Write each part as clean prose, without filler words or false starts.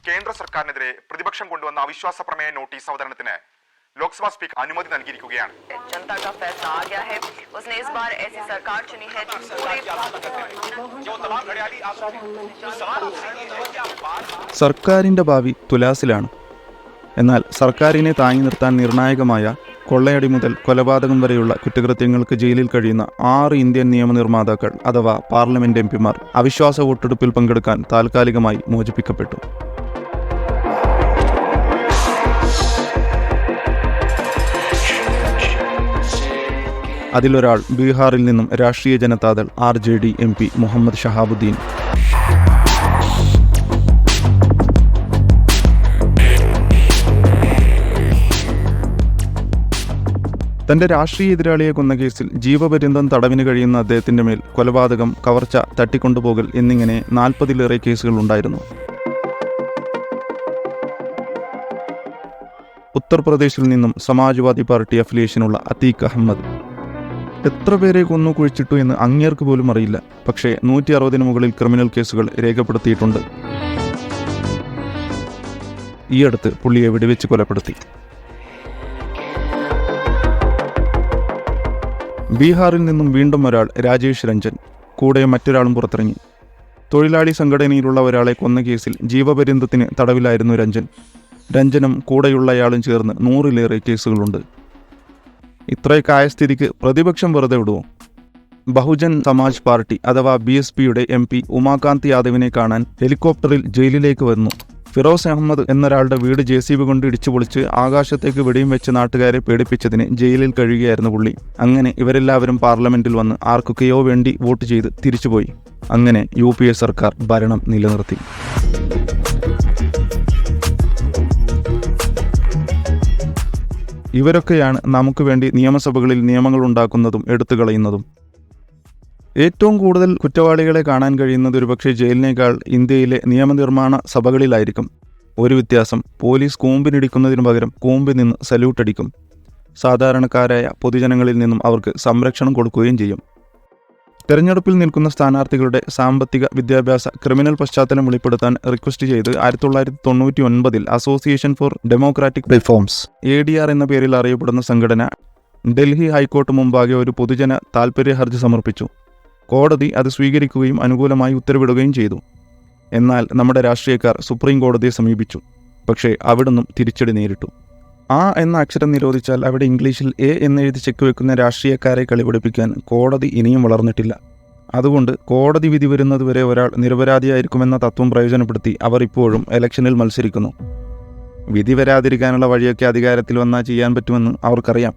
കേന്ദ്ര സർക്കാരിനെതിരെ പ്രതിപക്ഷം കൊണ്ടുവന്ന അവിശ്വാസ പ്രമേയ നോട്ടീസ് അവതരണത്തിന് ലോക്സഭാ സ്പീക്കർ അനുമതി നൽകിയിരിക്കുകയാണ്. സർക്കാരിന്റെ ഭാവി തുലാസിലാണ്. എന്നാൽ സർക്കാരിനെ താങ്ങി നിർത്താൻ നിർണായകമായ കൊള്ളയടി മുതൽ കൊലപാതകം വരെയുള്ള കുറ്റകൃത്യങ്ങൾക്ക് ജയിലിൽ കഴിയുന്ന 6 ഇന്ത്യൻ നിയമനിർമ്മാതാക്കൾ അഥവാ പാർലമെന്റ് എംപിമാർ അവിശ്വാസ വോട്ടെടുപ്പിൽ പങ്കെടുക്കാൻ താൽക്കാലികമായി മോചിപ്പിക്കപ്പെട്ടു. അതിലൊരാൾ ബീഹാറിൽ നിന്നും രാഷ്ട്രീയ ജനതാദൾ RJD MP മുഹമ്മദ് ഷഹാബുദ്ദീൻ. തന്റെ രാഷ്ട്രീയ എതിരാളിയെ കൊന്ന കേസിൽ ജീവപര്യന്തം തടവിന് കഴിയുന്ന അദ്ദേഹത്തിന്റെ മേൽ കൊലപാതകം, കവർച്ച, തട്ടിക്കൊണ്ടുപോകൽ എന്നിങ്ങനെ 40-ലേറെ കേസുകൾ ഉണ്ടായിരുന്നു. ഉത്തർപ്രദേശിൽ നിന്നും സമാജ്വാദി പാർട്ടി അഫിലിയേഷനുള്ള അത്തീഖ് അഹമ്മദ്. എത്ര പേരെ കൊന്നു കുഴിച്ചിട്ടു എന്ന് അങ്ങേർക്ക് പോലും അറിയില്ല. പക്ഷേ 160-ന് മുകളിൽ ക്രിമിനൽ കേസുകൾ രേഖപ്പെടുത്തിയിട്ടുണ്ട്. ഈ അടുത്ത് പുള്ളിയെ വെടിവെച്ച് കൊലപ്പെടുത്തി. ബീഹാറിൽ നിന്നും വീണ്ടും ഒരാൾ രാജേഷ് രഞ്ജൻ. കൂടെ മറ്റൊരാളും പുറത്തിറങ്ങി. തൊഴിലാളി സംഘടനയിലുള്ള ഒരാളെ കൊന്ന കേസിൽ ജീവപര്യന്തത്തിന് തടവിലായിരുന്നു രഞ്ജനും കൂടെയുള്ളയാളും ചേർന്ന് 100-ലേറെ കേസുകളുണ്ട്. ഇത്രയൊക്കെ ആയ സ്ഥിതിക്ക് പ്രതിപക്ഷം വെറുതെ വിടുമോ? ബഹുജൻ സമാജ് പാർട്ടി അഥവാ BSPയുടെ MP ഉമാകാന്ത് യാദവിനെ കാണാൻ ഹെലികോപ്റ്ററിൽ ജയിലിലേക്ക് വന്നു. ഫിറോസ് അഹമ്മദ് എന്നൊരാളുടെ വീട് JCB കൊണ്ട് ഇടിച്ചു പൊളിച്ച് ആകാശത്തേക്ക് വെടിയും വെച്ച് നാട്ടുകാരെ പേടിപ്പിച്ചതിന് ജയിലിൽ കഴിയുകയായിരുന്നു പുള്ളി. അങ്ങനെ ഇവരെല്ലാവരും പാർലമെന്റിൽ വന്ന് ആർക്കൊക്കെയോ വേണ്ടി വോട്ട് ചെയ്ത് തിരിച്ചുപോയി. അങ്ങനെ UPA സർക്കാർ ഭരണം നിലനിർത്തി. ഇവരൊക്കെയാണ് നമുക്ക് വേണ്ടി നിയമസഭകളിൽ നിയമങ്ങൾ ഉണ്ടാക്കുന്നതും എടുത്തുകളയുന്നതും. ഏറ്റവും കൂടുതൽ കുറ്റവാളികളെ കാണാൻ കഴിയുന്നത് ഒരുപക്ഷെ ജയിലിനേക്കാൾ ഇന്ത്യയിലെ നിയമനിർമ്മാണ സഭകളിലായിരിക്കും. ഒരു വ്യത്യാസം, പോലീസ് കൂമ്പിനിടിക്കുന്നതിനു പകരം കൂമ്പിൽ നിന്ന് സല്യൂട്ടടിക്കും. സാധാരണക്കാരായ പൊതുജനങ്ങളിൽ നിന്നും അവർക്ക് സംരക്ഷണം കൊടുക്കുകയും ചെയ്യും. തെരഞ്ഞെടുപ്പിൽ നിൽക്കുന്ന സ്ഥാനാർത്ഥികളുടെ സാമ്പത്തിക, വിദ്യാഭ്യാസ, ക്രിമിനൽ പശ്ചാത്തലം വെളിപ്പെടുത്താൻ റിക്വസ്റ്റ് ചെയ്ത് 1999-ൽ association for democratic reforms ADR എന്ന പേരിൽ അറിയപ്പെടുന്ന സംഘടന ഡൽഹി ഹൈക്കോർട്ട് മുമ്പാകെ ഒരു പൊതുജന താൽപര്യ ഹർജി സമർപ്പിച്ചു. കോടതി അത് സ്വീകരിക്കുകയും അനുകൂലമായി ഉത്തരവിടുകയും ചെയ്തു. എന്നാൽ നമ്മുടെ രാഷ്ട്രീയക്കാർ സുപ്രീം കോടതിയെ സമീപിച്ചു. പക്ഷേ അവിടുന്നും തിരിച്ചടി നേരിട്ടു. ആ എന്ന അക്ഷരം നിരോധിച്ചാൽ അവിടെ ഇംഗ്ലീഷിൽ A എന്നെഴുതി ചെക്ക് വെക്കുന്ന രാഷ്ട്രീയക്കാരെ കളിപിടിപ്പിക്കാൻ കോടതി ഇനിയും വളർന്നിട്ടില്ല. അതുകൊണ്ട് കോടതി വിധി വരുന്നതുവരെ ഒരാൾ നിരപരാധിയായിരിക്കുമെന്ന തത്വം പ്രയോജനപ്പെടുത്തി അവർ ഇപ്പോഴും ഇലക്ഷനിൽ മത്സരിക്കുന്നു. വിധി വരാതിരിക്കാനുള്ള വഴിയൊക്കെ അധികാരത്തിൽ വന്നാൽ ചെയ്യാൻ പറ്റുമെന്ന് അവർക്കറിയാം.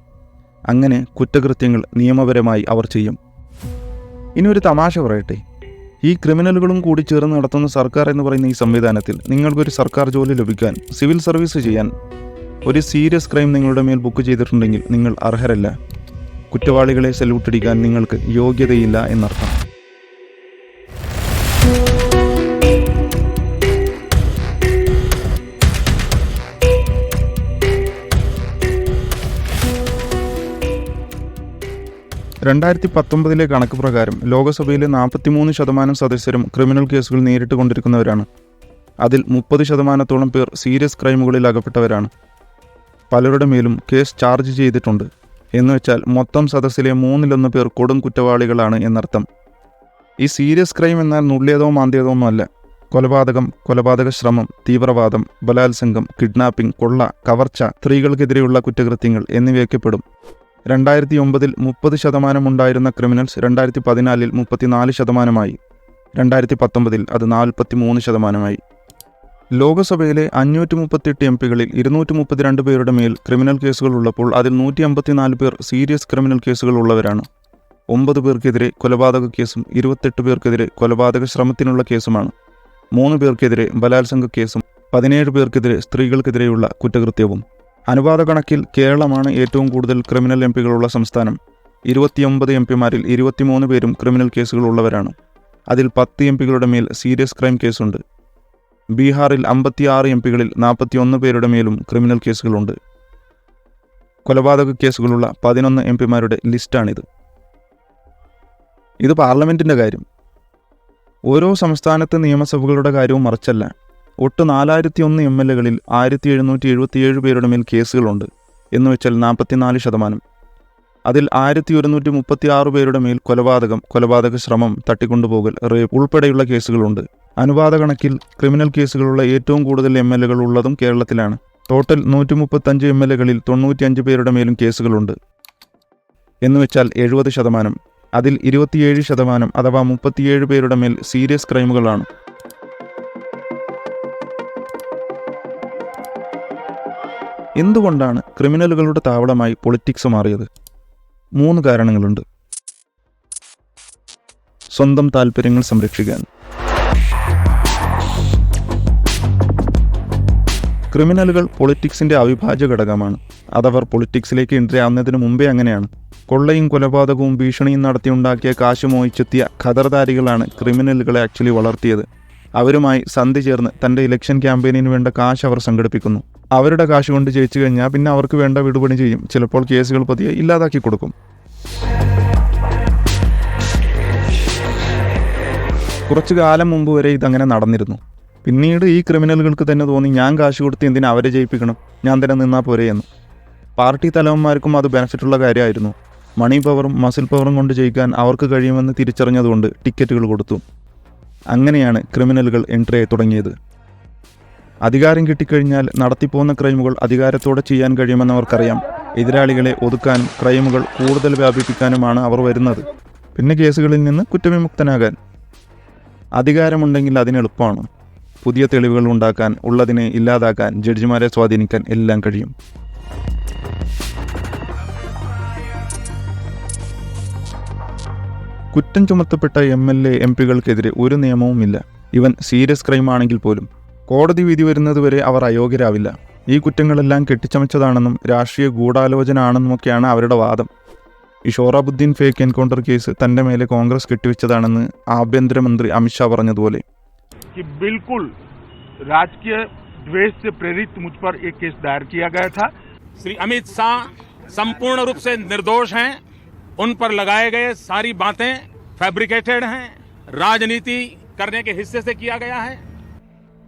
അങ്ങനെ കുറ്റകൃത്യങ്ങൾ നിയമപരമായി അവർ ചെയ്യും. ഇനി ഒരു തമാശ പറയട്ടെ. ഈ ക്രിമിനലുകളും കൂടി ചേർന്ന് നടത്തുന്ന സർക്കാർ എന്ന് പറയുന്ന ഈ സംവിധാനത്തിൽ നിങ്ങൾക്കൊരു സർക്കാർ ജോലി ലഭിക്കാൻ, സിവിൽ സർവീസ് ചെയ്യാൻ, ഒരു സീരിയസ് ക്രൈം നിങ്ങളുടെ മേൽ ബുക്ക് ചെയ്തിട്ടുണ്ടെങ്കിൽ നിങ്ങൾ അർഹരല്ല. കുറ്റവാളികളെ സല്യൂട്ടടിക്കാൻ നിങ്ങൾക്ക് യോഗ്യതയില്ല എന്നർത്ഥം. (2019) കണക്ക് പ്രകാരം ലോകസഭയിലെ 43% സദസ്യരും ക്രിമിനൽ കേസുകൾ നേരിട്ട് കൊണ്ടിരിക്കുന്നവരാണ്. അതിൽ 30% പേർ സീരിയസ് ക്രൈമുകളിൽ അകപ്പെട്ടവരാണ്. പലരുടെ മേലും കേസ് ചാർജ് ചെയ്തിട്ടുണ്ട്. എന്നുവെച്ചാൽ മൊത്തം സദസ്സിലെ 1/3 പേർ കൊടും കുറ്റവാളികളാണ് എന്നർത്ഥം. ഈ സീരിയസ് ക്രൈം എന്നാൽ നുള്ളിയതോ മാന്തിയതോ ഒന്നുമല്ല. കൊലപാതകം, കൊലപാതക ശ്രമം, തീവ്രവാദം, ബലാത്സംഗം, കിഡ്നാപ്പിംഗ്, കൊള്ള, കവർച്ച, സ്ത്രീകൾക്കെതിരെയുള്ള കുറ്റകൃത്യങ്ങൾ എന്നിവയൊക്കെ പെടും. 2009-ൽ 30% ഉണ്ടായിരുന്ന ക്രിമിനൽസ് 2014-ൽ 34%. 2019-ൽ അത് 43%. ലോകസഭയിലെ 538 MPകളിൽ 232 പേരുടെ മേൽ ക്രിമിനൽ കേസുകൾ ഉള്ളപ്പോൾ അതിൽ 154 പേർ സീരിയസ് ക്രിമിനൽ കേസുകൾ ഉള്ളവരാണ്. 9 പേർക്കെതിരെ കൊലപാതക കേസും 28 പേർക്കെതിരെ കൊലപാതക ശ്രമത്തിനുള്ള കേസുമാണ്. 3 പേർക്കെതിരെ ബലാത്സംഗ കേസും 17 പേർക്കെതിരെ സ്ത്രീകൾക്കെതിരെയുള്ള കുറ്റകൃത്യവും. അനുപാത കണക്കിൽ കേരളമാണ് ഏറ്റവും കൂടുതൽ ക്രിമിനൽ MPകളുള്ള സംസ്ഥാനം. 29 MPമാരിൽ 23 പേരും ക്രിമിനൽ കേസുകൾ ഉള്ളവരാണ്. അതിൽ 10 MPകളുടെ മേൽ സീരിയസ് ക്രൈം കേസുണ്ട്. ബീഹാറിൽ 56 MPകളിൽ 41 പേരുടെ മേലും ക്രിമിനൽ കേസുകളുണ്ട്. കൊലപാതക കേസുകളുള്ള 11 MPമാരുടെ ലിസ്റ്റാണിത്. ഇത് പാർലമെൻറ്റിൻ്റെ കാര്യം. ഓരോ സംസ്ഥാനത്തെ നിയമസഭകളുടെ കാര്യവും മറിച്ചല്ല. ഒട്ട് 4001 MLAകളിൽ 1777 പേരുടെ മേൽ കേസുകളുണ്ട് എന്നുവെച്ചാൽ 44%. അതിൽ 1136 പേരുടെ മേൽ കൊലപാതക ശ്രമം, തട്ടിക്കൊണ്ടുപോകൽ, റേപ്പ് ഉൾപ്പെടെയുള്ള കേസുകളുണ്ട്. അനുപാത കണക്കിൽ ക്രിമിനൽ കേസുകളുള്ള ഏറ്റവും കൂടുതൽ MLAകൾ ഉള്ളതും കേരളത്തിലാണ്. ടോട്ടൽ 135 MLAകളിൽ 95 പേരുടെ മേലും കേസുകളുണ്ട് എന്നുവെച്ചാൽ 70%. അതിൽ 27% അഥവാ 37 പേരുടെ മേൽ സീരിയസ് ക്രൈമുകളാണ്. എന്തുകൊണ്ടാണ് ക്രിമിനലുകളുടെ താവളമായി പൊളിറ്റിക്സ് മാറിയത്? 3 കാരണങ്ങളുണ്ട്. സ്വന്തം താൽപ്പര്യങ്ങൾ സംരക്ഷിക്കാൻ. ക്രിമിനലുകൾ പൊളിറ്റിക്സിന്റെ അവിഭാജ്യ ഘടകമാണ്. അതവർ പൊളിറ്റിക്സിലേക്ക് എൻട്രി ആവുന്നതിന് മുമ്പേ അങ്ങനെയാണ്. കൊള്ളയും കൊലപാതകവും ഭീഷണിയും നടത്തിയുണ്ടാക്കിയ കാശ് മോഹിച്ചെത്തിയ ഖദർദാരികളാണ് ക്രിമിനലുകളെ ആക്ച്വലി വളർത്തിയത്. അവരുമായി സന്ധി ചേർന്ന് തൻ്റെ ഇലക്ഷൻ ക്യാമ്പയിനിന് വേണ്ട കാശ് അവർ സംഘടിപ്പിക്കുന്നു. അവരുടെ കാശ് കൊണ്ട് ജയിച്ചു കഴിഞ്ഞാൽ പിന്നെ അവർക്ക് വേണ്ട വിടുപണി ചെയ്യും. ചിലപ്പോൾ കേസുകൾ പതിയെ ഇല്ലാതാക്കി കൊടുക്കും. കുറച്ചു കാലം മുമ്പ് വരെ ഇതങ്ങനെ നടന്നിരുന്നു. പിന്നീട് ഈ ക്രിമിനലുകൾക്ക് തന്നെ തോന്നി, ഞാൻ കാശ് കൊടുത്ത് എന്തിനാ അവരെ ജയിപ്പിക്കണം, ഞാൻ തന്നെ നിന്നാൽ പോരെ എന്ന്. പാർട്ടി തലവന്മാർക്കും അത് ബെനിഫിറ്റുള്ള കാര്യമായിരുന്നു. മണി പവറും മസിൽ പവറും കൊണ്ട് ജയിക്കാൻ അവർക്ക് കഴിയുമെന്ന് തിരിച്ചറിഞ്ഞതുകൊണ്ട് ടിക്കറ്റുകൾ കൊടുത്തു. അങ്ങനെയാണ് ക്രിമിനലുകൾ എൻട്രി ആയി തുടങ്ങിയത്. അധികാരം കിട്ടിക്കഴിഞ്ഞാൽ നടത്തിപ്പോകുന്ന ക്രൈമുകൾ അധികാരത്തോടെ ചെയ്യാൻ കഴിയുമെന്നവർക്കറിയാം. എതിരാളികളെ ഒതുക്കാനും ക്രൈമുകൾ കൂടുതൽ വ്യാപിപ്പിക്കാനുമാണ് അവർ വരുന്നത്. പിന്നെ കേസുകളിൽ നിന്ന് കുറ്റവിമുക്തനാകാൻ. അധികാരമുണ്ടെങ്കിൽ അതിനെളുപ്പമാണ്. പുതിയ തെളിവുകൾ ഉണ്ടാക്കാൻ, ഉള്ളതിനെ ഇല്ലാതാക്കാൻ, ജഡ്ജിമാരെ സ്വാധീനിക്കാൻ എല്ലാം കഴിയും. കുറ്റം ചുമത്തപ്പെട്ട MLA MP-കൾക്കെതിരെ ഒരു നിയമവുമില്ല. ഇവൻ സീരിയസ് ക്രൈം ആണെങ്കിൽ പോലും കോടതി വിധി വരുന്നതുവരെ അവർ അയോഗ്യരാവില്ല. ഈ കുറ്റങ്ങളെല്ലാം കെട്ടിച്ചമച്ചതാണെന്നും രാഷ്ട്രീയ ഗൂഢാലോചന ആണെന്നുമൊക്കെയാണ് അവരുടെ വാദം. ഈ ഷോറാബുദ്ദീൻ ഫേക്ക് എൻകൗണ്ടർ കേസ് തൻ്റെ മേലെ കോൺഗ്രസ് കെട്ടിവെച്ചതാണെന്ന് ആഭ്യന്തരമന്ത്രി അമിത്ഷാ പറഞ്ഞതുപോലെ बिल्कुल राजकीय द्वेष से प्रेरित मुझ पर एक केस दायर किया गया था. श्री अमित शाह संपूर्ण रूप से निर्दोष हैं. उन पर लगाए गए सारी बातें फैब्रिकेटेड हैं, राजनीति करने के हिस्से से किया गया है.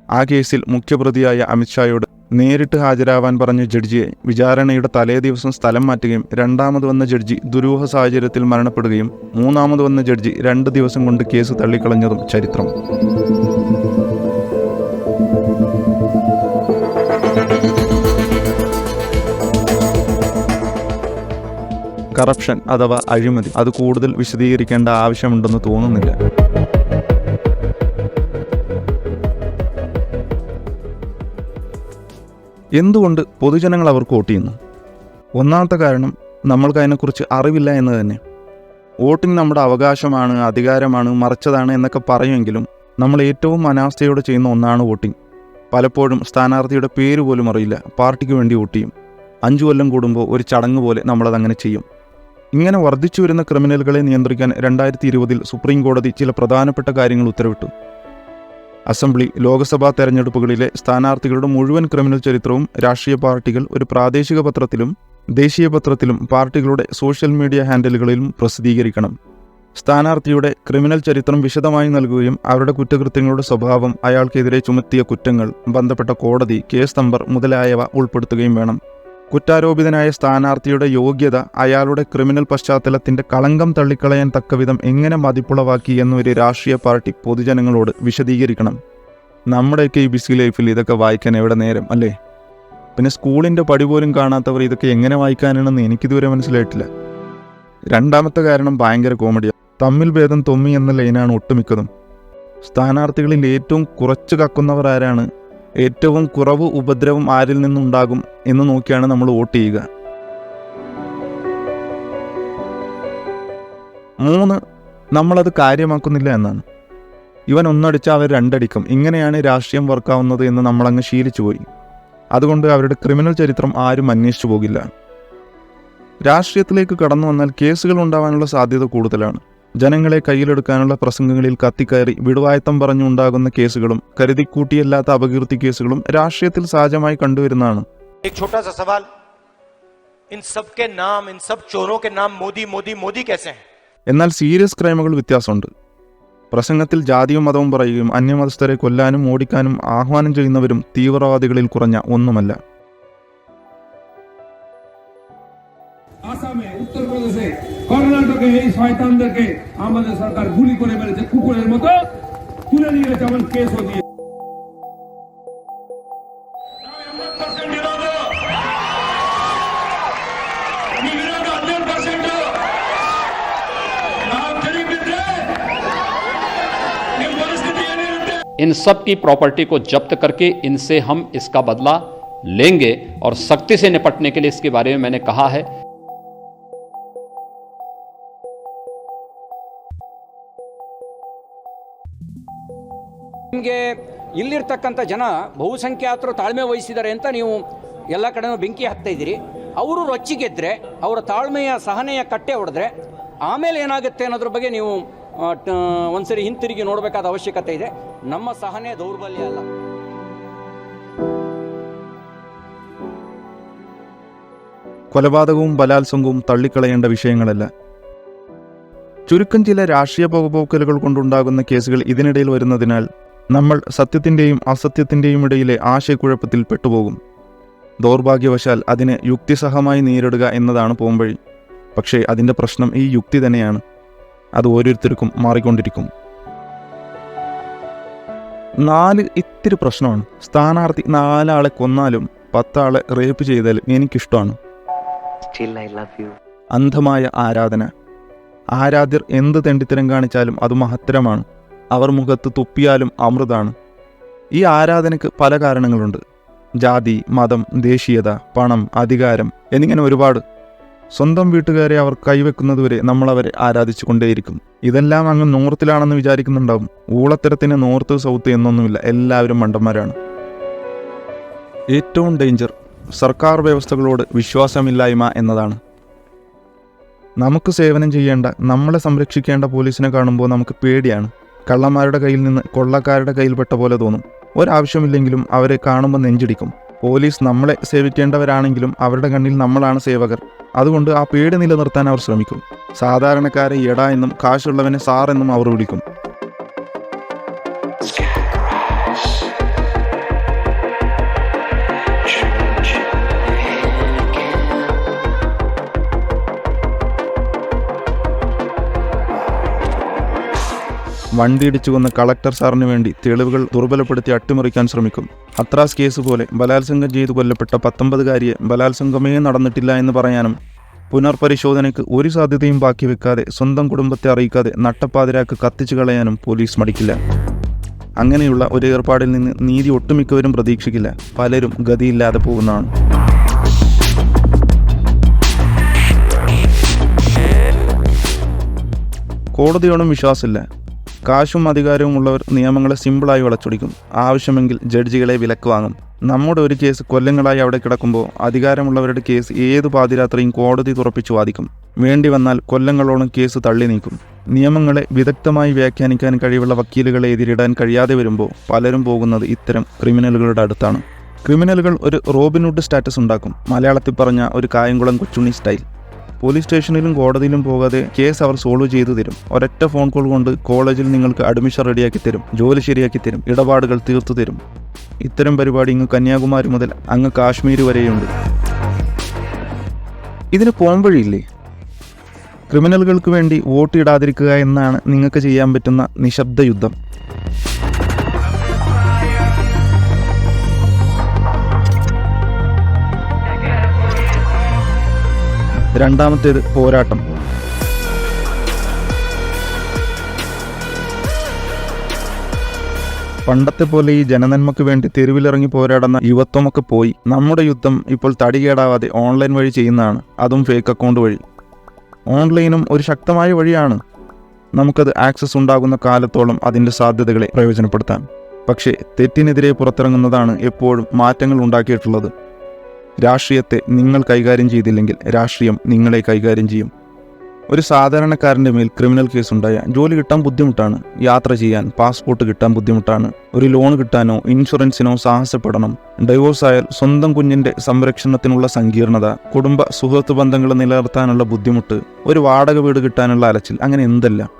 ആ കേസിൽ മുഖ്യപ്രതിയായ അമിത്ഷായോട് നേരിട്ട് ഹാജരാവാൻ പറഞ്ഞ ജഡ്ജിയെ വിചാരണയുടെ തലേ ദിവസം സ്ഥലം മാറ്റുകയും രണ്ടാമത് വന്ന ജഡ്ജി ദുരൂഹ സാഹചര്യത്തിൽ മരണപ്പെടുകയും മൂന്നാമത് വന്ന ജഡ്ജി 2 ദിവസം കൊണ്ട് കേസ് തള്ളിക്കളഞ്ഞതും ചരിത്രം. കറപ്ഷൻ അഥവാ അഴിമതി, അത് കൂടുതൽ വിശദീകരിക്കേണ്ട ആവശ്യമുണ്ടെന്ന് തോന്നുന്നില്ല. എന്തുകൊണ്ട് പൊതുജനങ്ങൾ അവർക്ക് വോട്ട് ചെയ്യുന്നു? ഒന്നാമത്തെ കാരണം നമ്മൾക്ക് അതിനെക്കുറിച്ച് അറിവില്ല എന്ന് തന്നെ. വോട്ടിംഗ് നമ്മുടെ അവകാശമാണ്, അധികാരമാണ്, മറിച്ചതാണ് എന്നൊക്കെ പറയുമെങ്കിലും നമ്മൾ ഏറ്റവും അനാസ്ഥയോടെ ചെയ്യുന്ന ഒന്നാണ് വോട്ടിംഗ്. പലപ്പോഴും സ്ഥാനാർത്ഥിയുടെ പേര് പോലും അറിയില്ല, പാർട്ടിക്ക് വേണ്ടി വോട്ട് ചെയ്യും. 5 കൊല്ലം കൂടുമ്പോൾ ഒരു ചടങ്ങ് പോലെ നമ്മളതങ്ങനെ ചെയ്യും. ഇങ്ങനെ വർദ്ധിച്ചു വരുന്ന ക്രിമിനലുകളെ നിയന്ത്രിക്കാൻ 2020 സുപ്രീം കോടതി ചില പ്രധാനപ്പെട്ട കാര്യങ്ങൾ ഉത്തരവിട്ടു. അസംബ്ലി, ലോക്സഭാ തെരഞ്ഞെടുപ്പുകളിലെ സ്ഥാനാർത്ഥികളുടെ മുഴുവൻ ക്രിമിനൽ ചരിത്രവും രാഷ്ട്രീയ പാർട്ടികൾ ഒരു പ്രാദേശിക പത്രത്തിലും ദേശീയ പത്രത്തിലും പാർട്ടികളുടെ സോഷ്യൽ മീഡിയ ഹാൻഡിലുകളിലും പ്രസിദ്ധീകരിക്കണം. സ്ഥാനാർത്ഥിയുടെ ക്രിമിനൽ ചരിത്രം വിശദമായി നൽകുകയും അവരുടെ കുറ്റകൃത്യങ്ങളുടെ സ്വഭാവം, അയാൾക്കെതിരെ ചുമത്തിയ കുറ്റങ്ങൾ, ബന്ധപ്പെട്ട കോടതി, കേസ് നമ്പർ മുതലായവ ഉൾപ്പെടുത്തുകയും വേണം. കുറ്റാരോപിതനായ സ്ഥാനാർത്ഥിയുടെ യോഗ്യത അയാളുടെ ക്രിമിനൽ പശ്ചാത്തലത്തിന്റെ കളങ്കം തള്ളിക്കളയാൻ തക്കവിധം എങ്ങനെ മതിപ്പുളവാക്കി എന്നൊരു രാഷ്ട്രീയ പാർട്ടി പൊതുജനങ്ങളോട് വിശദീകരിക്കണം. നമ്മുടെയൊക്കെ ഈ ബിസി ലൈഫിൽ ഇതൊക്കെ വായിക്കാൻ എവിടെ നേരം, അല്ലേ? പിന്നെ സ്കൂളിൻ്റെ പടി പോലും കാണാത്തവർ ഇതൊക്കെ എങ്ങനെ വായിക്കാനാണെന്ന് എനിക്കിതുവരെ മനസ്സിലായിട്ടില്ല. രണ്ടാമത്തെ കാരണം ഭയങ്കര കോമഡിയാണ്. തമ്മിൽ ഭേദം തൊമ്മി എന്ന ലൈനാണ് ഒട്ടുമിക്കതും. സ്ഥാനാർത്ഥികളിൽ ഏറ്റവും കുറച്ച് കക്കുന്നവർ ആരാണ്, ഏറ്റവും കുറവ് ഉപദ്രവം ആരിൽ നിന്നുണ്ടാകും എന്ന് നോക്കിയാണ് നമ്മൾ വോട്ട് ചെയ്യുക. 3, നമ്മളത് കാര്യമാക്കുന്നില്ല എന്നാണ്. ഇവൻ 1 അടിച്ചാൽ അവർ 2 അടിക്കും. ഇങ്ങനെയാണ് രാഷ്ട്രീയം വർക്കാവുന്നത് എന്ന് നമ്മളങ്ങ് ശീലിച്ചു പോയി. അതുകൊണ്ട് അവരുടെ ക്രിമിനൽ ചരിത്രം ആരും അന്വേഷിച്ചു പോകില്ല. രാഷ്ട്രീയത്തിലേക്ക് കടന്നു വന്നാൽ കേസുകൾ ഉണ്ടാവാനുള്ള സാധ്യത കൂടുതലാണ്. ജനങ്ങളെ കയ്യിലെടുക്കാനുള്ള പ്രസംഗങ്ങളിൽ കത്തിക്കയറി വിടുവായത്തം പറഞ്ഞുണ്ടാകുന്ന കേസുകളും കരുതിക്കൂട്ടിയല്ലാത്ത അപകീർത്തി കേസുകളും രാഷ്ട്രീയത്തിൽ സഹജമായി കണ്ടുവരുന്നതാണ്. एक छोटा सा सवाल, इन सब के नाम, इन सब चोरों के नाम मोदी मोदी मोदी कैसे हैं? എന്നാൽ സീരിയസ് ക്രൈമുകൾ വ്യത്യാസമുണ്ട്. പ്രസംഗത്തിൽ ജാതിയും മതവും പറയുകയും അന്യമതസ്ഥരെ കൊല്ലാനും ഓടിക്കാനും ആഹ്വാനം ചെയ്യുന്നവരും തീവ്രവാദികളിൽ കുറഞ്ഞ ഒന്നുമല്ല. আসামে উত্তরপ্রদেশে কর্ণাটকে এই শয়তানদেরকে আমাদের সরকার গুলি করে মেরেছে, কুকুরের মতো তুলে নিয়ে গেছে, আমার কেসও দিয়ে। इन सब की प्रॉपर्टी को जब्त करके इनसे हम इसका बदला लेंगे और सख्ती से निपटने के लिए इसके बारे में मैंने कहा है। ನಿಮಗೆ ಇಲ್ಲಿರ್ತಕ್ಕಂಥ ಜನ ಬಹುಸಂಖ್ಯಾತರು ತಾಳ್ಮೆ ವಹಿಸಿದ್ದಾರೆ ಅಂತ ನೀವು ಎಲ್ಲ ಕಡೆನೂ ಬೆಂಕಿ ಹಾಕ್ತಾ ಇದ್ದೀರಿ. ಅವರು ರೊಚ್ಚಿಗೆದ್ರೆ, ಅವರ ತಾಳ್ಮೆಯ ಸಹನೆಯ ಕಟ್ಟೆ ಹೊಡೆದ್ರೆ ಆಮೇಲೆ ಏನಾಗುತ್ತೆ ಅನ್ನೋದ್ರ ಬಗ್ಗೆ ನೀವು ಒಂದ್ಸರಿ ಹಿಂತಿರುಗಿ ನೋಡಬೇಕಾದ ಅವಶ್ಯಕತೆ ಇದೆ. ನಮ್ಮ ಸಹನೆ ದೌರ್ಬಲ್ಯ ಅಲ್ಲ. കൊലപാതകവും ബലാത്സംഗവും തള്ളിക്കളയേണ്ട വിഷയങ്ങളല്ല. ചുരുക്കം ചില രാഷ്ട്രീയ പോകപോക്കലുകൾ കൊണ്ടുണ്ടാകുന്ന കേസുകൾ ഇതിനിടയിൽ വരുന്നതിനാൽ നമ്മൾ സത്യത്തിൻ്റെയും അസത്യത്തിൻ്റെയും ഇടയിലെ ആശയക്കുഴപ്പത്തിൽ പെട്ടുപോകും. ദൗർഭാഗ്യവശാൽ അതിനെ യുക്തിസഹമായി നേരിടുക എന്നതാണ് പോംവഴി. പക്ഷേ അതിൻ്റെ പ്രശ്നം ഈ യുക്തി തന്നെയാണ്. അത് ഓരോരുത്തർക്കും മാറിക്കൊണ്ടിരിക്കും. 4 ഇത്തിരി പ്രശ്നമാണ്. സ്ഥാനാർത്ഥി 4 ആളെ കൊന്നാലും 10 ആളെ റേപ്പ് ചെയ്താലും എനിക്കിഷ്ടമാണ്. അന്ധമായ ആരാധന. ആരാധ്യർ എന്ത് തെണ്ടിത്തരം കാണിച്ചാലും അത് മഹത്തരമാണ്. അവർ മുഖത്ത് തുപ്പിയാലും അമൃതാണ്. ഈ ആരാധനയ്ക്ക് പല കാരണങ്ങളുണ്ട്. ജാതി, മതം, ദേശീയത, പണം, അധികാരം എന്നിങ്ങനെ ഒരുപാട്. സ്വന്തം വീട്ടുകാരെ അവർ കൈവെക്കുന്നതുവരെ നമ്മളവരെ ആരാധിച്ചു കൊണ്ടേയിരിക്കും. ഇതെല്ലാം അങ്ങ് നോർത്തിലാണെന്ന് വിചാരിക്കുന്നുണ്ടാവും. ഊളത്തരത്തിന് നോർത്ത് സൗത്ത് എന്നൊന്നുമില്ല. എല്ലാവരും മണ്ടന്മാരാണ്. ഏറ്റവും ഡേഞ്ചർ സർക്കാർ വ്യവസ്ഥകളോട് വിശ്വാസമില്ലായ്മ എന്നതാണ്. നമുക്ക് സേവനം ചെയ്യേണ്ട, നമ്മളെ സംരക്ഷിക്കേണ്ട പോലീസിനെ കാണുമ്പോൾ നമുക്ക് പേടിയാണ്. കള്ളന്മാരുടെ കയ്യിൽ നിന്ന് കൊള്ളക്കാരുടെ കയ്യിൽപ്പെട്ട പോലെ തോന്നും. ഒരാവശ്യമില്ലെങ്കിലും അവരെ കാണുമ്പോൾ നെഞ്ചിടിക്കും. പോലീസ് നമ്മളെ സേവിക്കേണ്ടവരാണെങ്കിലും അവരുടെ കണ്ണിൽ നമ്മളാണ് സേവകർ. അതുകൊണ്ട് ആ പേടി നിലനിർത്താൻ അവർ ശ്രമിക്കും. സാധാരണക്കാരെ എടാ എന്നും കാശുള്ളവനെ സാർ എന്നും അവർ വിളിക്കും. വണ്ടി ഇടിച്ചു കൊന്ന കളക്ടർ സാറിന് വേണ്ടി തെളിവുകൾ ദുർബലപ്പെടുത്തി അട്ടിമറിക്കാൻ ശ്രമിക്കും. ഹത്രാസ് കേസ് പോലെ ബലാത്സംഗം ചെയ്തു കൊല്ലപ്പെട്ട 19-കാരിയെ ബലാത്സംഗമേ നടന്നിട്ടില്ല എന്ന് പറയാനും പുനർപരിശോധനയ്ക്ക് ഒരു സാധ്യതയും ബാക്കി വെക്കാതെ സ്വന്തം കുടുംബത്തെ അറിയിക്കാതെ നട്ടപ്പാതിരാക്ക് കത്തിച്ചു കളയാനും പോലീസ് മടിക്കില്ല. അങ്ങനെയുള്ള ഒരു ഏർപ്പാടിൽ നിന്ന് നീതി ഒട്ടുമിക്കവരും പ്രതീക്ഷിക്കില്ല. പലരും ഗതിയില്ലാതെ പോകുന്നതാണ്. കോടതിയോടും വിശ്വാസമില്ല. കാശും അധികാരവും ഉള്ളവർ നിയമങ്ങളെ സിമ്പിളായി വളച്ചൊടിക്കും. ആവശ്യമെങ്കിൽ ജഡ്ജികളെ വിലക്ക് വാങ്ങും. നമ്മുടെ ഒരു കേസ് കൊല്ലങ്ങളായി അവിടെ കിടക്കുമ്പോൾ അധികാരമുള്ളവരുടെ കേസ് ഏത് പാതിരാത്രിയും കോടതി തുറപ്പിച്ചു വാദിക്കും. വേണ്ടി വന്നാൽ കൊല്ലങ്ങളോളം കേസ് തള്ളി നീക്കും. നിയമങ്ങളെ വിദഗ്ധമായി വ്യാഖ്യാനിക്കാൻ കഴിവുള്ള വക്കീലുകളെ എതിരിടാൻ കഴിയാതെ വരുമ്പോൾ പലരും പോകുന്നത് ഇത്തരം ക്രിമിനലുകളുടെ അടുത്താണ്. ക്രിമിനലുകൾ ഒരു റോബിൻഹുഡ് സ്റ്റാറ്റസ് ഉണ്ടാക്കും. മലയാളത്തിൽ പറഞ്ഞ ഒരു കായംകുളം കൊച്ചുണ്ണി സ്റ്റൈൽ. പോലീസ് സ്റ്റേഷനിലും കോടതിയിലും പോകാതെ കേസ് അവർ സോൾവ് ചെയ്തു തരും. ഒരൊറ്റ ഫോൺ കോൾ കൊണ്ട് കോളേജിൽ നിങ്ങൾക്ക് അഡ്മിഷൻ റെഡിയാക്കി തരും, ജോലി ശരിയാക്കി തരും, ഇടപാടുകൾ തീർത്തു തരും. ഇത്തരം പരിപാടി ഇങ്ങ് കന്യാകുമാരി മുതൽ അങ്ങ് കാശ്മീർ വരെയുണ്ട്. ഇതിന് പോംവഴിയില്ലേ? ക്രിമിനലുകൾക്ക് വേണ്ടി വോട്ട് ഇടാതിരിക്കുക എന്നാണ് നിങ്ങൾക്ക് ചെയ്യാൻ പറ്റുന്ന നിശബ്ദ യുദ്ധം. രണ്ടാമത്തേത് പോരാട്ടം. പണ്ടത്തെ പോലെ ഈ ജനനന്മയ്ക്ക് വേണ്ടി തെരുവിലിറങ്ങി പോരാടുന്ന യുവത്വമൊക്കെ പോയി. നമ്മുടെ യുദ്ധം ഇപ്പോൾ തടികേടാവാതെ ഓൺലൈൻ വഴി ചെയ്യുന്നതാണ്. അതും ഫേക്ക് അക്കൗണ്ട് വഴി. ഓൺലൈനും ഒരു ശക്തമായ വഴിയാണ്. നമുക്കത് ആക്സസ് ഉണ്ടാകുന്ന കാലത്തോളം അതിൻ്റെ സാധ്യതകളെ പ്രയോജനപ്പെടുത്താം. പക്ഷേ തെറ്റിനെതിരെ പുറത്തിറങ്ങുന്നതാണ് എപ്പോഴും മാറ്റങ്ങൾ ഉണ്ടാക്കിയിട്ടുള്ളത്. രാഷ്ട്രീയത്തെ നിങ്ങൾ കൈകാര്യം ചെയ്തില്ലെങ്കിൽ രാഷ്ട്രീയം നിങ്ങളെ കൈകാര്യം ചെയ്യും. ഒരു സാധാരണക്കാരൻ്റെ മേൽ ക്രിമിനൽ കേസുണ്ടായ ജോലി കിട്ടാൻ ബുദ്ധിമുട്ടാണ്, യാത്ര ചെയ്യാൻ പാസ്പോർട്ട് കിട്ടാൻ ബുദ്ധിമുട്ടാണ്, ഒരു ലോൺ കിട്ടാനോ ഇൻഷുറൻസിനോ സാഹസപ്പെടണം, ഡൈവോഴ്സ് ആയാൽ സ്വന്തം കുഞ്ഞിൻ്റെ സംരക്ഷണത്തിനുള്ള സങ്കീർണത, കുടുംബ സുഹൃത്ത് ബന്ധങ്ങൾ നിലനിർത്താനുള്ള ബുദ്ധിമുട്ട്, ഒരു വാടക വീട് കിട്ടാനുള്ള അലച്ചിൽ, അങ്ങനെ എന്തെല്ലാം.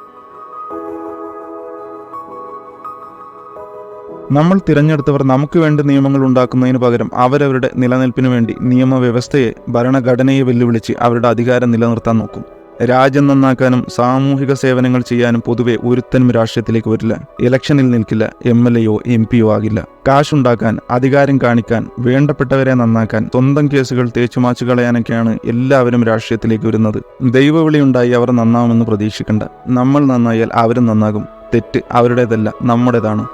നമ്മൾ തിരഞ്ഞെടുത്തവർ നമുക്ക് വേണ്ടി നിയമങ്ങൾ ഉണ്ടാക്കുന്നതിന് പകരം അവരവരുടെ നിലനിൽപ്പിനു വേണ്ടി നിയമവ്യവസ്ഥയെ, ഭരണഘടനയെ വെല്ലുവിളിച്ച് അവരുടെ അധികാരം നിലനിർത്താൻ നോക്കും. രാജ്യം നന്നാക്കാനും സാമൂഹിക സേവനങ്ങൾ ചെയ്യാനും പൊതുവെ ഒരുത്തനും രാഷ്ട്രീയത്തിലേക്ക് വരില്ല. ഇലക്ഷനിൽ നിൽക്കില്ല, MLA-യോ MP-യോ ആകില്ല. കാശുണ്ടാക്കാൻ, അധികാരം കാണിക്കാൻ, വേണ്ടപ്പെട്ടവരെ നന്നാക്കാൻ, സ്വന്തം കേസുകൾ തേച്ചുമാച്ചു കളയാനൊക്കെയാണ് എല്ലാവരും രാഷ്ട്രീയത്തിലേക്ക് വരുന്നത്. ദൈവവിളിയുണ്ടായി അവർ നന്നാവുമെന്ന് പ്രതീക്ഷിക്കണ്ട. നമ്മൾ നന്നായാൽ അവരും നന്നാകും. തെറ്റ് അവരുടേതല്ല, നമ്മുടേതാണ്.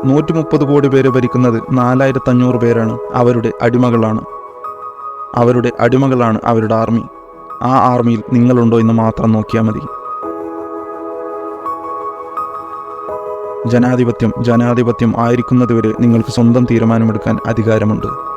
$130 കോടി പേര് ഭരിക്കുന്നത് 4500 പേരാണ്. അവരുടെ അടിമകളാണ് അവരുടെ ആർമി. ആ ആർമിയിൽ നിങ്ങളുണ്ടോ എന്ന് മാത്രം നോക്കിയാൽ മതി. ജനാധിപത്യം ആയിരിക്കുന്നതുവരെ നിങ്ങൾക്ക് സ്വന്തം തീരുമാനമെടുക്കാൻ അധികാരമുണ്ട്.